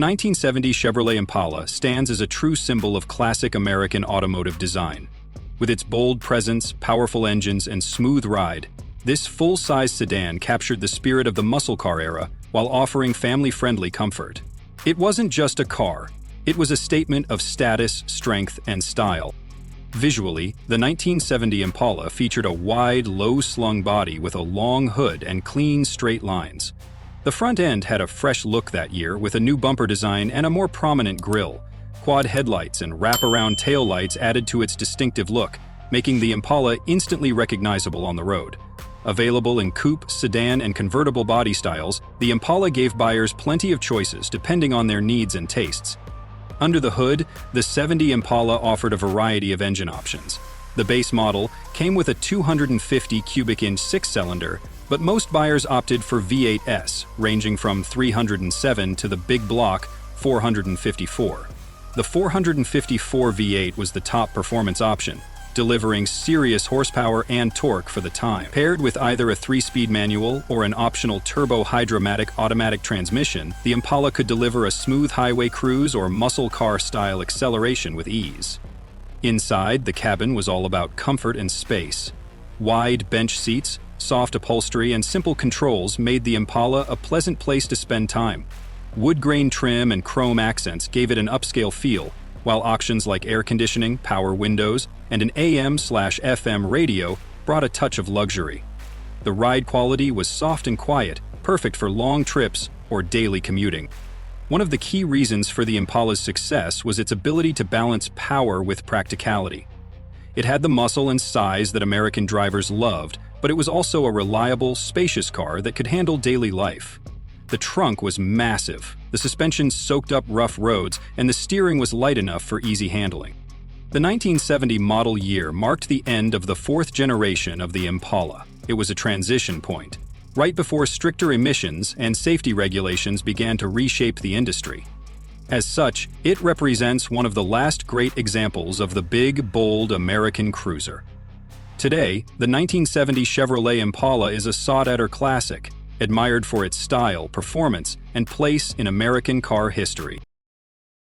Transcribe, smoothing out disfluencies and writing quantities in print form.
1970 Chevrolet Impala stands as a true symbol of classic American automotive design. With its bold presence, powerful engines, and smooth ride, this full-size sedan captured the spirit of the muscle car era while offering family-friendly comfort. It wasn't just a car, it was a statement of status, strength, and style. Visually, the 1970 Impala featured a wide, low-slung body with a long hood and clean, straight lines. The front end had a fresh look that year with a new bumper design and a more prominent grille. Quad headlights and wraparound taillights added to its distinctive look, making the Impala instantly recognizable on the road. Available in coupe, sedan, and convertible body styles, the Impala gave buyers plenty of choices depending on their needs and tastes. Under the hood, the 70 Impala offered a variety of engine options. The base model came with a 250 cubic inch six-cylinder, but most buyers opted for V8s, ranging from 307 to the big block 454. The 454 V8 was the top performance option, delivering serious horsepower and torque for the time. Paired with either a 3-speed manual or an optional turbo-hydromatic automatic transmission, the Impala could deliver a smooth highway cruise or muscle car-style acceleration with ease. Inside, the cabin was all about comfort and space. Wide bench seats, soft upholstery, and simple controls made the Impala a pleasant place to spend time. Wood grain trim and chrome accents gave it an upscale feel, while options like air conditioning, power windows, and an AM/FM radio brought a touch of luxury. The ride quality was soft and quiet, perfect for long trips or daily commuting. One of the key reasons for the Impala's success was its ability to balance power with practicality. It had the muscle and size that American drivers loved, but it was also a reliable, spacious car that could handle daily life. The trunk was massive, the suspension soaked up rough roads, and the steering was light enough for easy handling. The 1970 model year marked the end of the fourth generation of the Impala. It was a transition point, right before stricter emissions and safety regulations began to reshape the industry. As such, it represents one of the last great examples of the big, bold American cruiser. Today, the 1970 Chevrolet Impala is a sought-after classic, admired for its style, performance, and place in American car history.